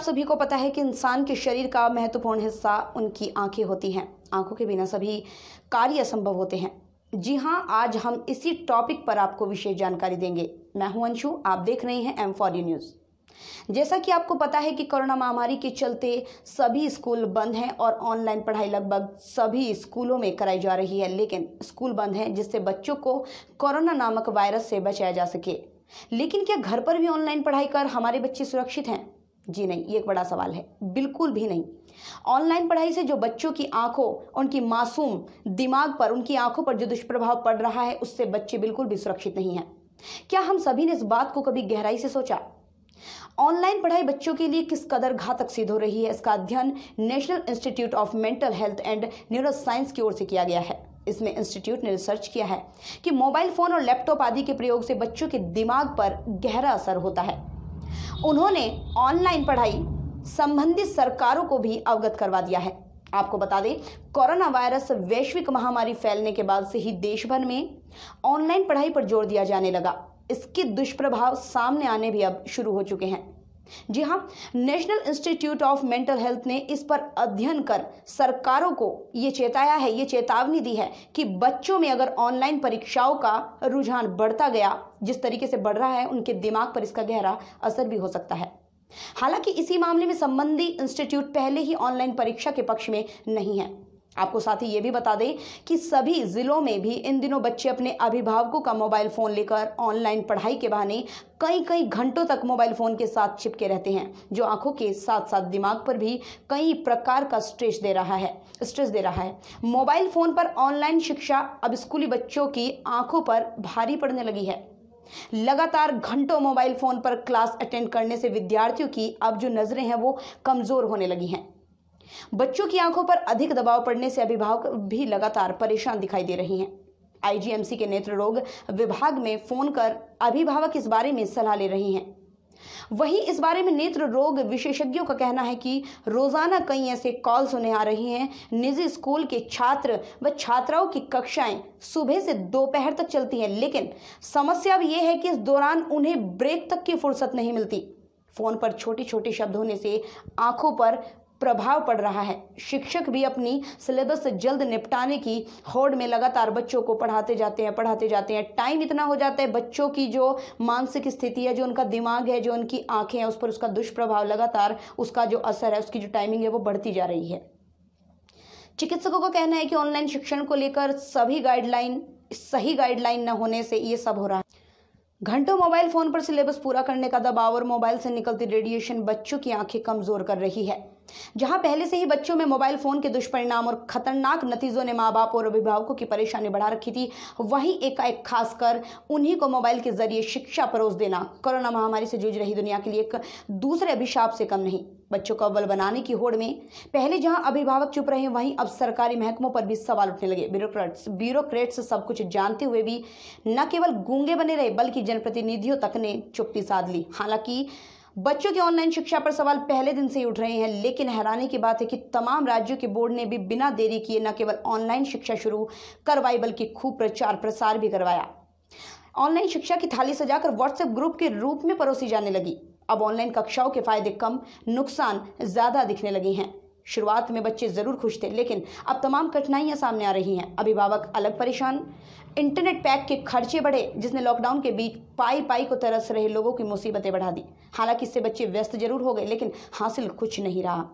सभी को पता है कि इंसान के शरीर का महत्वपूर्ण हिस्सा उनकी आंखें होती हैं। आंखों के बिना सभी कार्य असंभव होते हैं। जी हाँ, आज हम इसी टॉपिक पर आपको विशेष जानकारी देंगे। मैं हूं अंशु, आप देख रहे हैं M4U न्यूज़। जैसा कि आपको पता है कि कोरोना महामारी के चलते सभी स्कूल बंद हैं और ऑनलाइन पढ़ाई लगभग सभी स्कूलों में कराई जा रही है, लेकिन स्कूल बंद हैं जिससे बच्चों को कोरोना नामक वायरस से बचाया जा सके। लेकिन क्या घर पर भी ऑनलाइन पढ़ाई कर हमारे बच्चे सुरक्षित हैं? जी नहीं, ये एक बड़ा सवाल है। बिल्कुल भी नहीं। ऑनलाइन पढ़ाई से जो बच्चों की आंखों, उनकी मासूम दिमाग पर, उनकी आंखों पर जो दुष्प्रभाव पड़ रहा है, उससे बच्चे बिल्कुल भी सुरक्षित नहीं हैं। क्या हम सभी ने इस बात को कभी गहराई से सोचा? ऑनलाइन पढ़ाई बच्चों के लिए किस कदर घातक सिद्ध हो रही है, इसका अध्ययन national institute of mental health and neuroscience की ओर से किया गया है। इसमें इंस्टीट्यूट ने रिसर्च किया है कि मोबाइल फोन और लैपटॉप आदि के प्रयोग से बच्चों के दिमाग पर गहरा असर होता है। उन्होंने ऑनलाइन पढ़ाई संबंधित सरकारों को भी अवगत करवा दिया है। आपको बता दें, कोरोना वायरस वैश्विक महामारी फैलने के बाद से ही देश भर में ऑनलाइन पढ़ाई पर जोर दिया जाने लगा। इसके दुष्प्रभाव सामने आने भी अब शुरू हो चुके हैं। जी हां, national institute of mental health ने इस पर अध्ययन कर सरकारों को ये चेताया है, ये चेतावनी दी है कि बच्चों में अगर ऑनलाइन परीक्षाओं का रुझान बढ़ता गया, जिस तरीके से बढ़ रहा है, उनके दिमाग पर इसका गहरा असर भी हो सकता है। हालांकि इसी मामले में संबंधी इंस्टीट्यूट पहले ही ऑनलाइन परीक्षा के पक्ष में नहीं है। आपको साथ ही ये भी बता दें कि सभी जिलों में भी इन दिनों बच्चे अपने अभिभावकों का मोबाइल फोन लेकर ऑनलाइन पढ़ाई के बहाने कई घंटों तक मोबाइल फोन के साथ चिपके रहते हैं, जो आंखों के साथ साथ दिमाग पर भी कई प्रकार का स्ट्रेस दे रहा है। मोबाइल फोन पर ऑनलाइन शिक्षा अब स्कूली बच्चों की आंखों पर भारी पड़ने लगी है। लगातार घंटों मोबाइल फोन पर क्लास अटेंड करने से विद्यार्थियों की अब जो नजरें हैं वो कमजोर होने लगी हैं। बच्चों की आंखों पर अधिक दबाव पड़ने से अभिभावक भी लगातार परेशान दिखाई दे रही हैं। IGMC के नेत्र रोग विभाग में फोन कर अभिभावक इस बारे में सलाह ले रही हैं। वहीं इस बारे में नेत्र रोग विशेषज्ञों का कहना है कि रोजाना कई ऐसे कॉल्स उन्हें आ रही हैं। निजी स्कूल के छात्र व छात्राओं की कक्षाएं सुबह से दोपहर तक चलती हैं, लेकिन समस्या अब यह है कि इस दौरान उन्हें ब्रेक तक की फुर्सत नहीं मिलती। फोन पर छोटे छोटे शब्द होने से आंखों पर प्रभाव पड़ रहा है। शिक्षक भी अपनी सिलेबस से जल्द निपटाने की होड़ में लगातार बच्चों को पढ़ाते जाते हैं। टाइम इतना हो जाता है, बच्चों की जो मानसिक स्थिति है, जो उनका दिमाग है, जो उनकी आंखें हैं, उस पर उसका दुष्प्रभाव लगातार, उसका जो असर है, उसकी जो टाइमिंग है वो बढ़ती जा रही है। चिकित्सकों का कहना है कि ऑनलाइन शिक्षण को लेकर सही गाइडलाइन न होने से ये सब हो रहा है। घंटों मोबाइल फोन पर सिलेबस पूरा करने का दबाव और मोबाइल से निकलती रेडिएशन बच्चों की आंखें कमजोर कर रही है। जहां पहले से ही बच्चों में मोबाइल फोन के दुष्परिणाम और खतरनाक नतीजों ने माँ बाप और अभिभावकों की परेशानी बढ़ा रखी थी, वहीं एकाएक खासकर उन्हीं को मोबाइल के जरिए शिक्षा परोस देना कोरोना महामारी से जूझ रही दुनिया के लिए एक दूसरे अभिशाप से कम नहीं। बच्चों को अव्वल बनाने की होड़ में पहले जहां अभिभावक चुप रहे, वहीं अब सरकारी महकमों पर भी सवाल उठने लगे। ब्यूरोक्रेट्स सब कुछ जानते हुए भी न केवल गूंगे बने रहे, बल्कि जनप्रतिनिधियों तक ने चुप्पी साध ली। हालांकि बच्चों की ऑनलाइन शिक्षा पर सवाल पहले दिन से ही उठ रहे हैं, लेकिन हैरानी की बात है कि तमाम राज्यों के बोर्ड ने भी बिना देरी किए न केवल ऑनलाइन शिक्षा शुरू करवाई, बल्कि खूब प्रचार प्रसार भी करवाया। ऑनलाइन शिक्षा की थाली सजाकर व्हाट्सएप ग्रुप के रूप में परोसी जाने लगी। अब ऑनलाइन कक्षाओं के फायदे कम, नुकसान ज्यादा दिखने लगे हैं। शुरुआत में बच्चे जरूर खुश थे, लेकिन अब तमाम कठिनाइयां सामने आ रही हैं। अभिभावक अलग परेशान, इंटरनेट पैक के खर्चे बढ़े, जिसने लॉकडाउन के बीच पाई को तरस रहे लोगों की मुसीबतें बढ़ा दी। हालांकि इससे बच्चे व्यस्त जरूर हो गए, लेकिन हासिल कुछ नहीं रहा।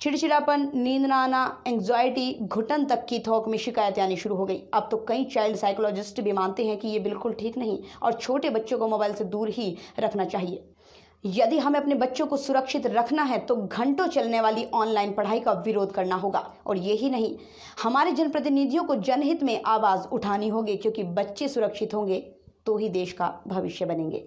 चिड़चिड़ापन, नींद न आना, एंग्जाइटी, घुटन तक की थोक में शिकायतें आनी शुरू हो गई। अब तो कई चाइल्ड साइकोलॉजिस्ट भी मानते हैं कि ये बिल्कुल ठीक नहीं और छोटे बच्चों को मोबाइल से दूर ही रखना चाहिए। यदि हमें अपने बच्चों को सुरक्षित रखना है तो घंटों चलने वाली ऑनलाइन पढ़ाई का विरोध करना होगा। और यही नहीं, हमारे जनप्रतिनिधियों को जनहित में आवाज उठानी होगी, क्योंकि बच्चे सुरक्षित होंगे तो ही देश का भविष्य बनेंगे।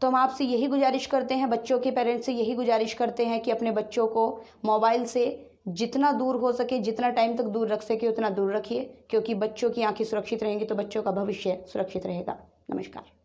तो हम आपसे यही गुजारिश करते हैं, बच्चों के पेरेंट्स से यही गुजारिश करते हैं कि अपने बच्चों को मोबाइल से जितना दूर हो सके, जितना टाइम तक दूर रख सके उतना दूर रखिए, क्योंकि बच्चों की आंखें सुरक्षित रहेंगी तो बच्चों का भविष्य सुरक्षित रहेगा। नमस्कार।